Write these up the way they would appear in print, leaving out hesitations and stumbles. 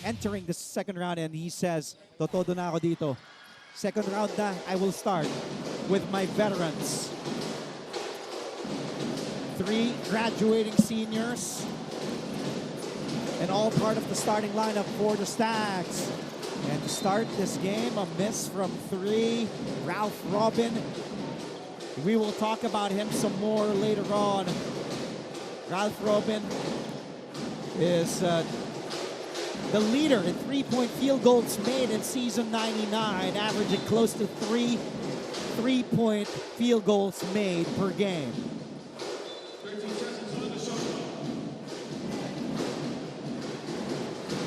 entering the second round, and he says, "Totodo na ako dito. Second round na, I will start with my veterans." 3 graduating seniors, and all part of the starting lineup for the Stags. And to start this game, a miss from 3, Ralph Robin. We will talk about him some more later on. Ralph Robin is the leader in 3-point field goals made in season 99, averaging close to 3 3-point field goals made per game.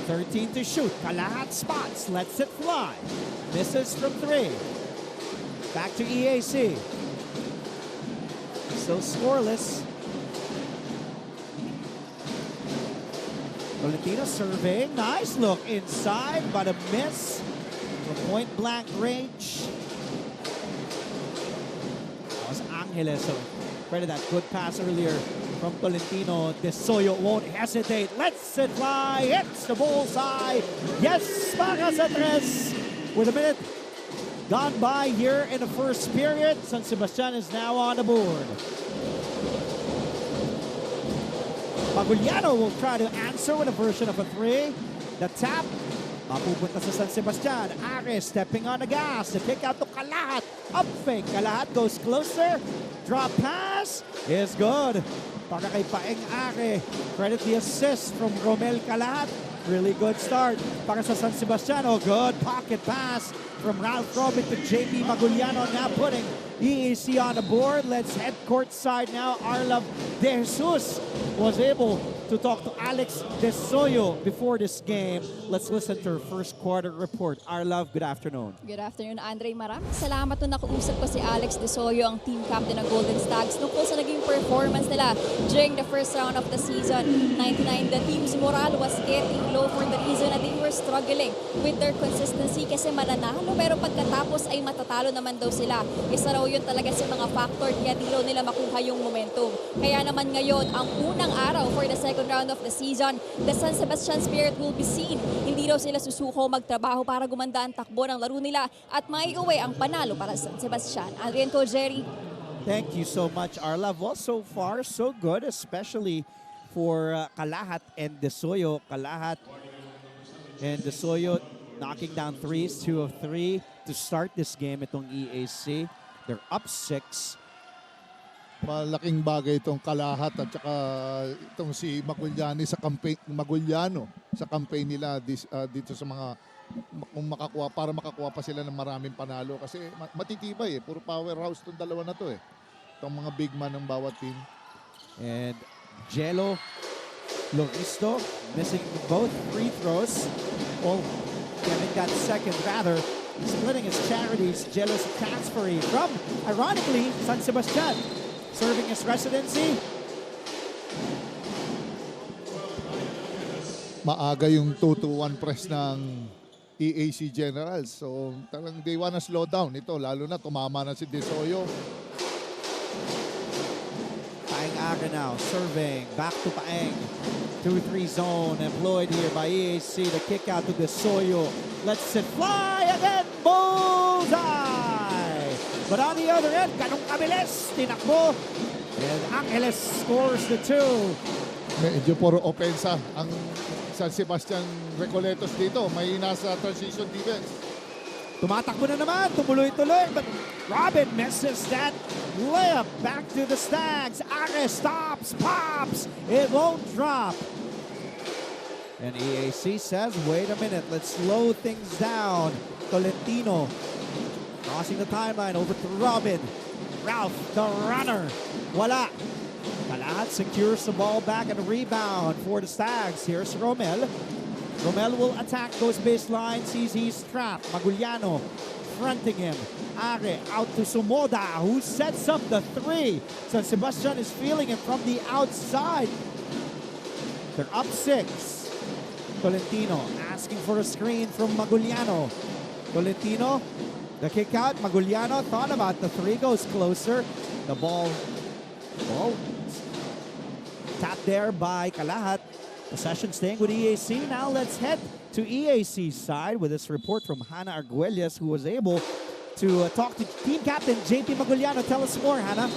"13 to shoot. Kalahat spots, lets it fly. Misses from 3. Back to EAC. Still scoreless. Valentino surveying. Nice look inside, but a miss from point blank range. That was Angeles. So credit that good pass earlier from Tolentino. Desoyo won't hesitate. Lets it fly. Hits the bullseye. Yes, para sa 3. With a minute gone by here in the first period, San Sebastian is now on the board. Maguliano will try to answer with a version of a 3. The tap, mapupunta sa San Sebastian. Ares stepping on the gas. The kick out to Kalahat. Up fake. Kalahat goes closer. Drop pass is good. Para kay Paeng Are. Credit the assist from Romel Kalahat. Really good start para sa San Sebastian. Oh, good pocket pass from Ralph Robin to JP Maguliano, now putting EAC on the board. Let's head courtside now. Arlav De Jesus was able to talk to Alex Desoyo before this game. Let's listen to her first quarter report. Arlav, good afternoon. Good afternoon, Andre. Maraming salamat nung nakuusap ko si Alex Desoyo, ang team captain ng Golden Stags, tungkol sa naging performance nila during the first round of the season. 99, the team's morale was getting low for the reason that they were struggling with their consistency kasi mananalo, pero pagkatapos ay matatalo naman daw sila. Isa raw yun talaga sa mga factor kaya di raw nila makuha yung momentum. Kaya naman ngayon, ang unang araw for the second round of the season, the San Sebastian spirit will be seen. Hindi raw sila susuko magtrabaho para gumanda ang takbo ng laro nila at maiuwi ang panalo para sa San Sebastian. Adrian to Jerry. Thank you so much, Arlav. Well, so far, so good, especially for Kalahat and Desoyo. Kalahat and Desoyo knocking down threes, 2 of 3 to start this game itong EAC. They're up 6. Malaking bagay itong Kalahat at saka itong si Maguliano sa campaign nila dito sa mga kung makakuha, para makakuha pa sila ng maraming panalo kasi matitibay puro powerhouse itong dalawa na to itong mga big man ng bawat team. And Jello Lovisto missing both free throws. Oh, getting that second rather. Splitting his charities. Jello's transferring from, ironically, San Sebastian. Serving his residency. Maaga yung 2-1 press ng EAC Generals. So talagang they wanna slow down ito. Lalo na tumama na si Desoyo. Paeng Aga now serving. Back to Paeng. 2-3 zone employed here by EAC. The kick out to Desoyo. Lets it fly again. Bullseye! But on the other end, ganong kabilis. Tinakbo. And Angeles scores the 2. Medyo puro opensa ang San Sebastian Recoletos dito. May nasa transition defense. Tumatakbo na naman. Tumuloy-tuloy. But Robin misses that layup. Back to the Stags. Ares stops, pops. It won't drop. And EAC says, wait a minute. Let's slow things down. Tolentino crossing the timeline over to Robin. Ralph, the runner. Wala. Kalahat secures the ball back and a rebound for the Stags. Here's Romel. Romel will attack those baseline. Sees he's trapped. Maguliano fronting him. Are out to Sumoda, who sets up the 3. San Sebastian is feeling it from the outside. They're up 6. Tolentino asking for a screen from Maguliano. Tolentino, the kick out. Maguliano thought about the 3, goes closer. The ball, tapped there by Kalahat. Possession staying with EAC. Now let's head to EAC's side with this report from Hannah Arguelles, who was able to talk to team captain JP Maguliano. Tell us more, Hannah.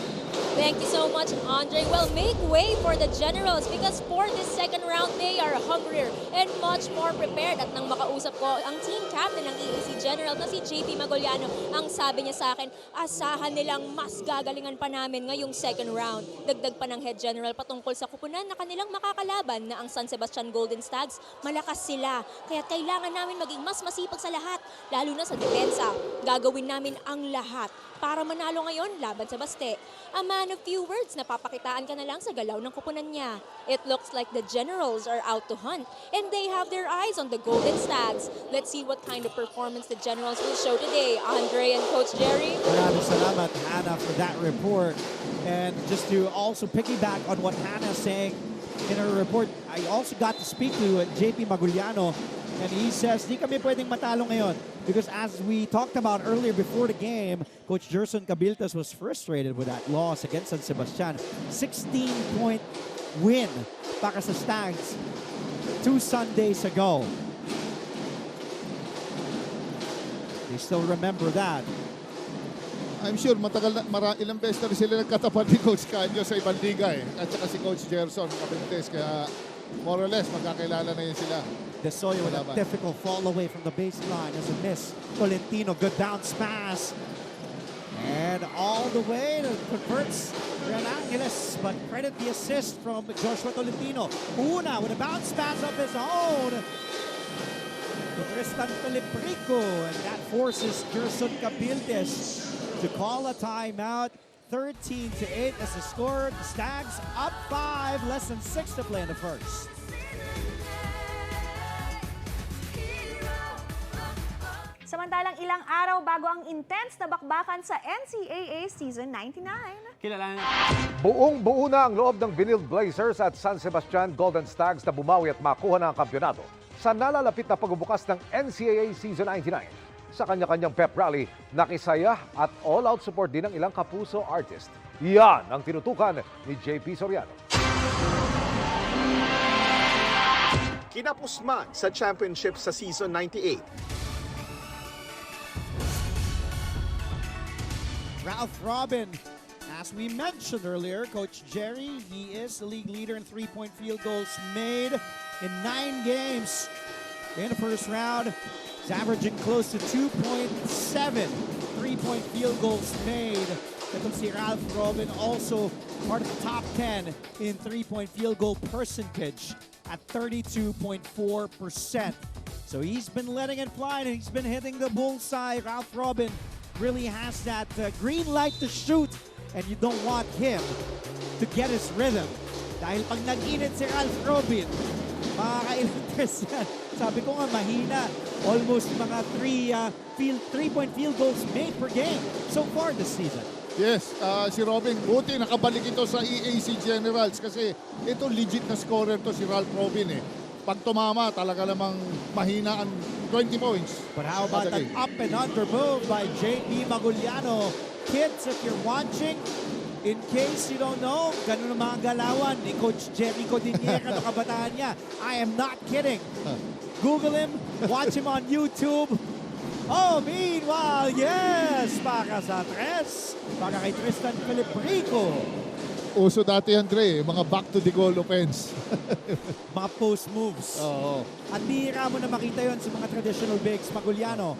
Thank you so much, Andre. Well, make way for the Generals because for this second round, they are hungrier and much more prepared. At nang makausap ko ang team captain ng EAC General na si JP Maguliano, ang sabi niya sa akin, asahan nilang mas gagalingan pa namin ngayong second round. Dagdag pa ng head general patungkol sa kupunan na kanilang makakalaban na ang San Sebastian Golden Stags. Malakas sila, kaya kailangan namin maging mas masipag sa lahat, lalo na sa depensa. Gagawin namin ang lahat para manalo ngayon laban sa Baste. A man of few words, napapakitaan ka na lang sa galaw ng kupunan niya. It looks like the Generals are out to hunt and they have their eyes on the Golden Stags. Let's see what kind of performance the Generals will show today. Andre and Coach Jerry. Maraming salamat, Hannah, for that report. And just to also piggyback on what Hannah's saying in her report, I also got to speak to JP Maguliano, and he says, di kami pwedeng matalo ngayon. Because as we talked about earlier before the game, Coach Gerson Cabiltas was frustrated with that loss against San Sebastian. 16-point win para sa Stags 2 Sundays ago. They still remember that. I'm sure matagal na, ilang beses na rin sila nagkatapat ni Coach Canyo sa ibang liga at saka si Coach Gerson Cabiltas, kaya more or less magkakilala na yun sila. De Soyo with a difficult fall away from the baseline as a miss. Tolentino, good bounce pass. And all the way to converts Real Angeles, but credit the assist from Joshua Tolentino. Una with a bounce pass of his own to Tristan Feliprico, and that forces Gerson Cabildes to call a timeout. 13-8 as the score. The Stags up 5, less than 6 to play in the first. Samantalang ilang araw bago ang intense na bakbakan sa NCAA Season 99. Kilalanin. Buong-buo na ang loob ng Benilde Blazers at San Sebastian Golden Stags na bumawi at makuha na ang kampyonato sa nalalapit na pagbubukas ng NCAA Season 99. Sa kanya-kanyang pep rally, nakisaya at all-out support din ng ilang kapuso artist. Yan ang tinutukan ni JP Soriano. Kinapusman sa championship sa Season 98. Ralph Robin, as we mentioned earlier, Coach Jerry, he is the league leader in three-point field goals made in 9 games. In the first round, he's averaging close to 2.7 three-point field goals made. Itong si Ralph Robin, also part of the top 10 in three-point field goal percentage at 32.4%. So he's been letting it fly and he's been hitting the bullseye. Ralph Robin really has that green light to shoot, and you don't want him to get his rhythm. Dahil pag nag-init si Ralph Robin, makakailang test yan. Sabi ko nga, mahina. Almost mga 3-point field goals made per game so far this season. Yes, si Robin, buti nakabalik ito sa EAC Generals kasi ito legit na scorer to si Ralph Robin eh. Pag tumama, talaga namang mahina ang 20 points. But how about an up and under move by JP Maguliano? Kids, if you're watching, in case you don't know, ganun ang mga galawan ni Coach Jerry Codinier na kabataan niya. I am not kidding. Google him, watch him on YouTube. Oh, meanwhile, yes, para sa tres, para kay Tristan Feliprico. Uso dati yan, Dre, mga back to the goal offense. Mga post moves. Oo. At bihira mo na makita yon sa mga traditional bigs. Maguliano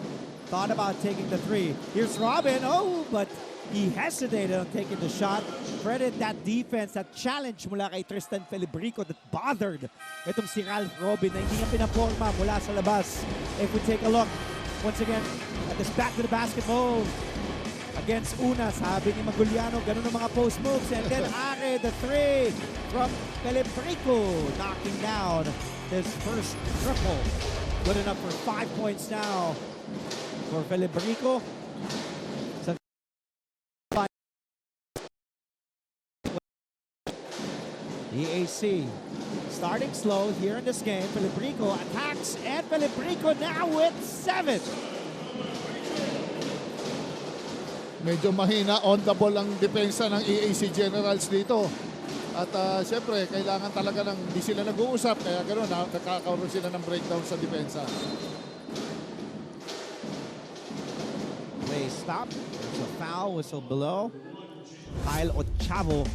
thought about taking the 3. Here's Robin. Oh, but he hesitated on taking the shot. Credit that defense, that challenge mula kay Tristan Feliprico that bothered itong si Ralph Robin na hindi niya pinaporma mula sa labas. If we take a look, once again, at this back to the basket move against Una, sabi ni Maguliano, ganun ang mga post moves. And then Are, the 3 from Feliprico, knocking down his first triple. Good enough for 5 points now for Feliprico. EAC starting slow here in this game. Feliprico attacks, and Feliprico now with 7. Medyo mahina on the ball ang depensa ng EAC Generals dito. At siyempre, kailangan talaga ng hindi sila nag-uusap. Kaya gano'n, nakakaroon sila ng breakdown sa depensa. Play stop. There's a foul whistle below. Kyle Ochavo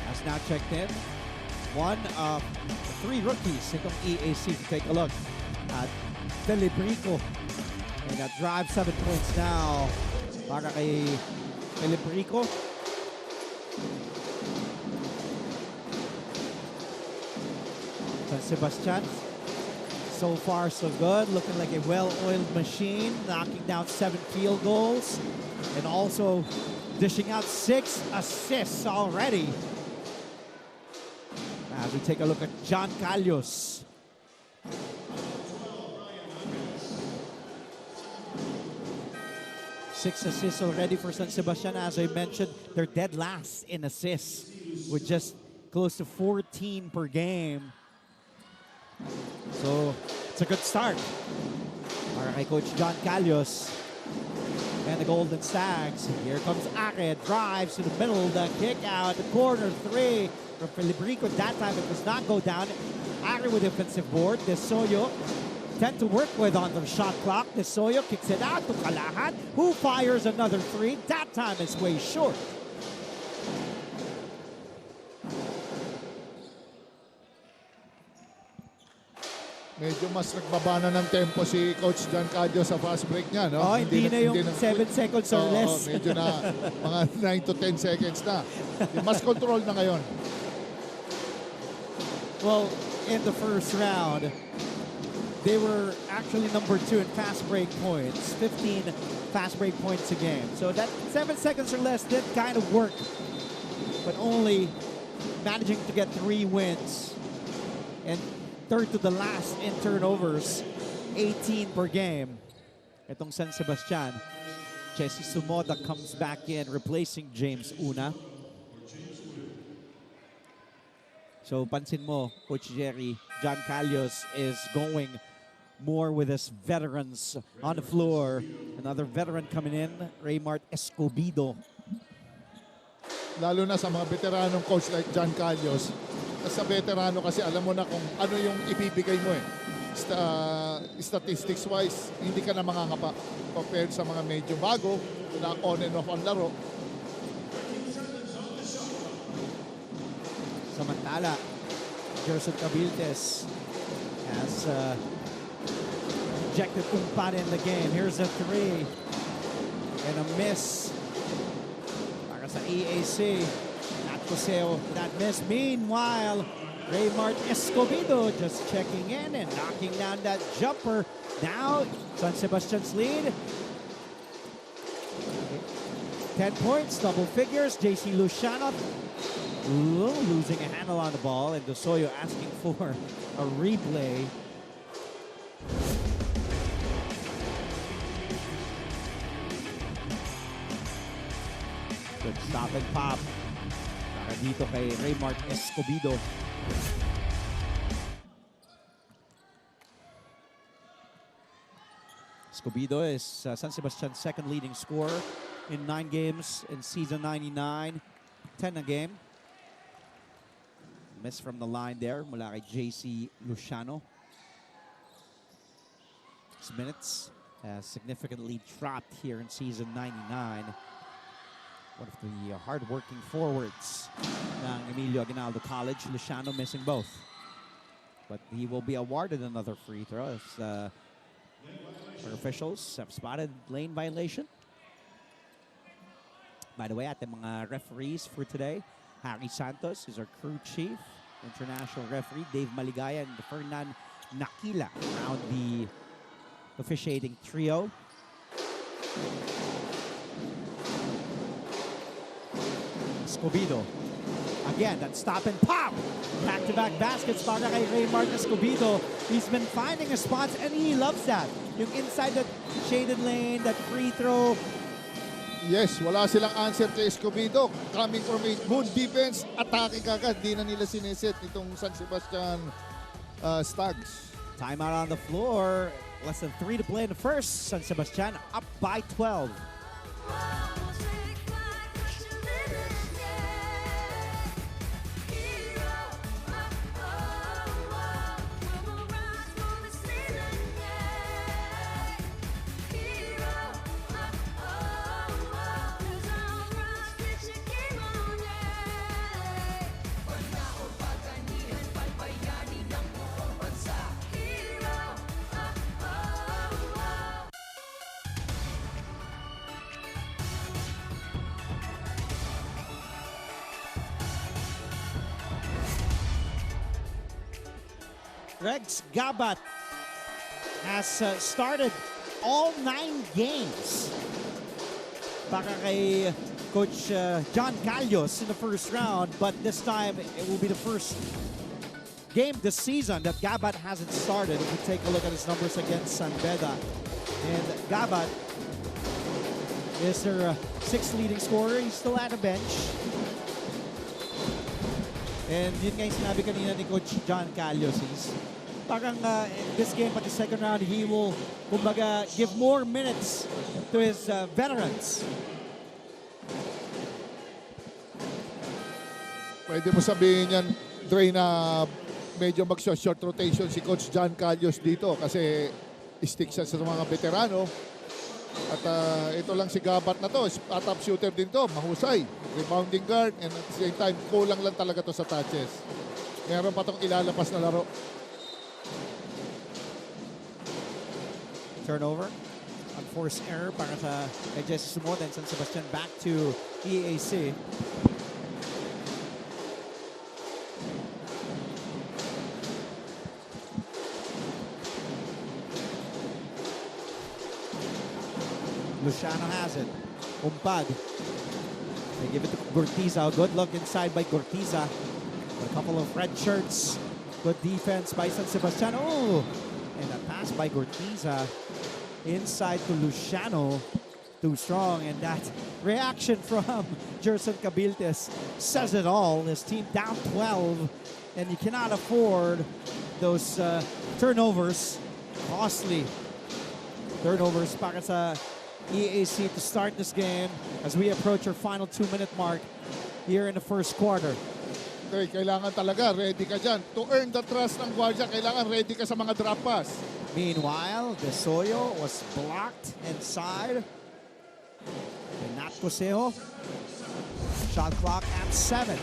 has now checked in. One of 3 rookies itong EAC. Take a look at Felibrico. And that drive 7 points now para kay Felibrico. San Sebastian, so far so good, looking like a well-oiled machine, knocking down 7 field goals and also dishing out 6 assists already. As we take a look at John Callos. Six assists already for San Sebastian. As I mentioned, they're dead last in assists with just close to 14 per game. So, it's a good start para kay Coach John Callos and the Golden Stags. Here comes Ake, drives to the middle, the kick out, the corner 3 from Felibrico. That time it does not go down. Ake with the offensive board. Desoyo tend to work with on the shot clock. Desoyo kicks it out to Kalahat, who fires another 3. That time it's way short. Medyo mas nagbaba na ng tempo si Coach John Callos sa fast break niya, no? Oh, hindi na yung 7 seconds or less. Medyo na mga 9 to 10 seconds na. Mas control na ngayon. Well, in the first round, they were actually number 2 in fast break points. 15 fast break points a game. So that 7 seconds or less did kind of work. But only managing to get 3 wins. And third to the last in turnovers, 18 per game. Itong San Sebastian. Jesse Sumoda comes back in, replacing James Una. So pansin mo, Coach Jerry, John Callos is going more with his veterans on the floor. Another veteran coming in, Raymart Escobedo. Lalo na sa mga veteranong coach like John Callos. Sa veterano kasi alam mo na kung ano yung ibibigay mo eh. Statistics-wise, hindi ka na mangangapa compared sa mga medyo bago na on and off ang laro. Samantala, Gerson Cabildes has ejected Umpan in the game. Here's a 3 and a miss para sa EAC. Paseo, that miss. Meanwhile, Raymart Escobedo just checking in and knocking down that jumper. Now, San Sebastian's lead. 10 points, double figures. JC Luciano losing a handle on the ball, and Desoyo asking for a replay. Good stop and pop. Dito kay Raymart Escobedo. Escobedo is San Sebastian's second leading scorer in 9 games in season 99. 10 a game. Miss from the line there mula kay JC Luciano. His minutes has significantly dropped here in season 99. One of the hard-working forwards ng Emilio Aguinaldo College. Luciano missing both. But he will be awarded another free throw as our officials have spotted lane violation. By the way, ating mga referees for today, Harry Santos is our crew chief. International referee Dave Maligaya and Fernan Nakila around the officiating trio. Escobedo. Again, that stop and pop. Back-to-back baskets para kay Raymart Escobedo. He's been finding a spot and he loves that. Yung inside that shaded lane, that free throw. Yes, wala silang answer kay Escobedo. Coming from a good defense, atake kagad. Di na nila sineset itong San Sebastian Stags. Timeout on the floor. Less than 3 to play in the first. San Sebastian up by 12. Rex Gabat has started all 9 games para kay Coach John Callos in the first round, but this time it will be the first game this season that Gabat hasn't started. If we take a look at his numbers against San Beda, and Gabat is their 6th leading scorer. He's still at the bench. And yun nga yung sinabi kanina ni Coach John Callos is parang in this game, pati second round, he will, kumbaga, give more minutes to his veterans. Pwede mo sabihin yan, Dre, na medyo mag-short rotation si Coach John Callos dito kasi stick siya sa mga veterano. At ito lang si Gabat na to, top shooter din to, mahusay, rebounding guard, and at the same time, kulang lang talaga to sa touches. Meron pa tong ilalapas na laro. Turnover, unforced error para sa Jesse Sumo, then San Sebastian back to EAC. Luciano has it. Umpad. They give it to Gortiza. Good look inside by Gortiza. A couple of red shirts. Good defense by San Sebastian. Oh! And a pass by Gortiza inside to Luciano. Too strong. And that reaction from Jerson Cabiltes says it all. His team down 12. And you cannot afford those turnovers. Costly turnovers para sa EAC to start this game as we approach our final 2-minute mark here in the first quarter. Okay, kailangan talaga, ready ka dyan. To earn the trust ng Guardia, kailangan ready ka sa mga drop pass. Meanwhile, De Soyo was blocked inside. And Nat Cosejo. Shot clock at 7.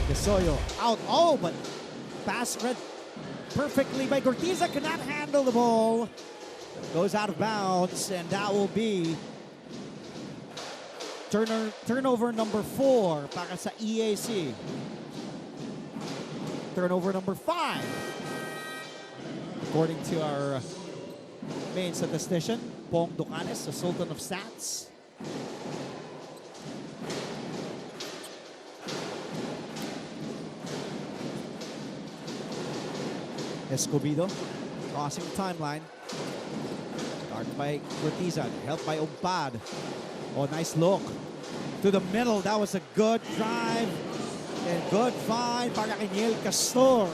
De Soyo out. Oh, but pass read perfectly by Gortiza, cannot handle the ball. Goes out of bounds, and that will be turnover number 4 para sa EAC. Turnover number 5. According to our main statistician, Pong Ducanes, the Sultan of Stats. Escobedo crossing the timeline. Guarded by Cortiza, helped by Umpad. Oh, nice look to the middle. That was a good drive and good find para kay Niel Castor.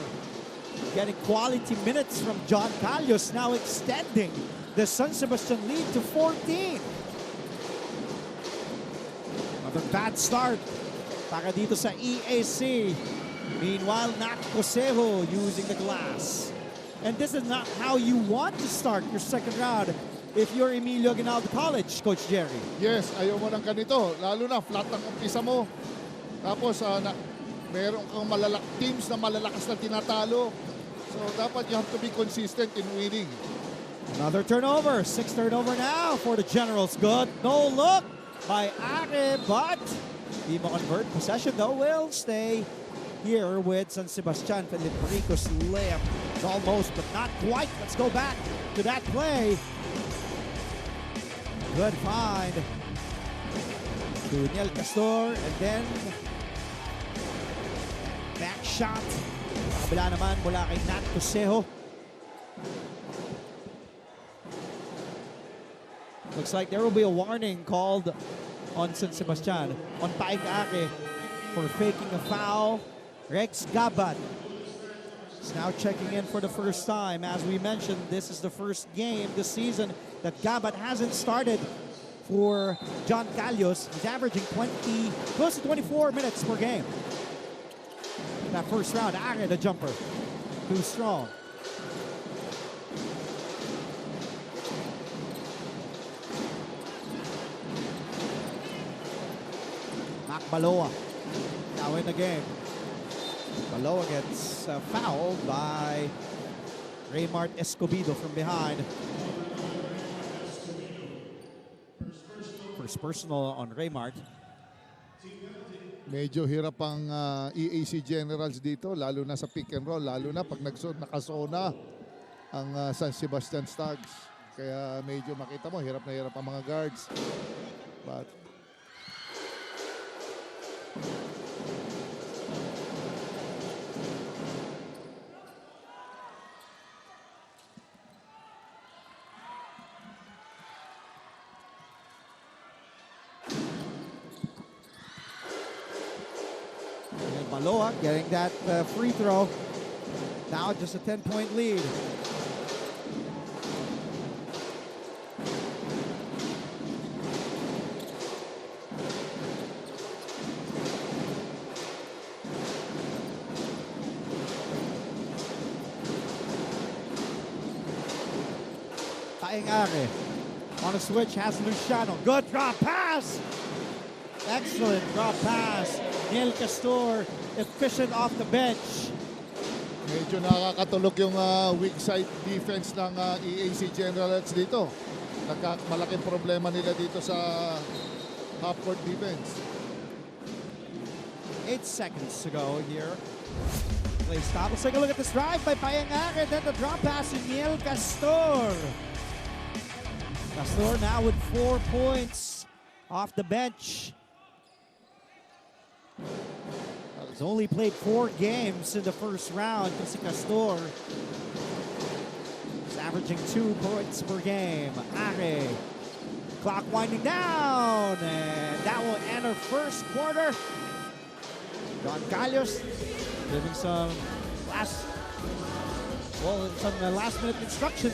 Getting quality minutes from John Callos, now extending the San Sebastian lead to 14. Another bad start para dito sa EAC. Meanwhile, Nat Cosejo using the glass. And this is not how you want to start your second round if you're Emilio Aguinaldo College, Coach Jerry. Yes, ayaw mo ng ganito. Lalo na, flat ang umpisa mo. Tapos, meron kang teams na malalakas na tinatalo. So, dapat you have to be consistent in winning. Another turnover. 6th turnover now for the Generals. Good. No look by Are, but di mo convert. Possession, though, will stay here with San Sebastian. Felipe Rico's layup. Almost, but not quite. Let's go back to that play. Good find to Niel Castor, and then back shot. Kabila naman mula kay Nat Cosejo. Looks like there will be a warning called on San Sebastian on Paik Ake for faking a foul. Rex Gabat is now checking in for the first time. As we mentioned, this is the first game this season that Gabat hasn't started for John Callos. He's averaging close to 24 minutes per game. That first round, Are, the jumper, too strong. Mac Baloa now in the game. Baloa gets fouled by Raymart Escobedo from behind. First personal on Raymart. Medyo hirap ang EAC Generals dito, lalo na sa pick and roll, lalo na pag nakasona ang San Sebastian Stags. Kaya medyo makita mo, hirap na hirap ang mga guards. But And Maloa getting that free throw. Now just a 10-point lead. Taingare on a switch, has Luciano. Good drop pass. Excellent drop pass. Neil Castor, efficient off the bench. medyo nakakatulog yung weak side defense ng EAC Generals dito. Malaking problema nila dito sa half-court defense. 8 seconds to go here. Play stop. Let's take a look at this drive by Payangare. Then the drop pass to Neil Castor. Castor now with 4 points off the bench. He's only played 4 games in the first round. Kasi Castor is averaging 2 points per game. Are. Clock winding down. And that will end our first quarter. Don Callos giving some last minute instructions.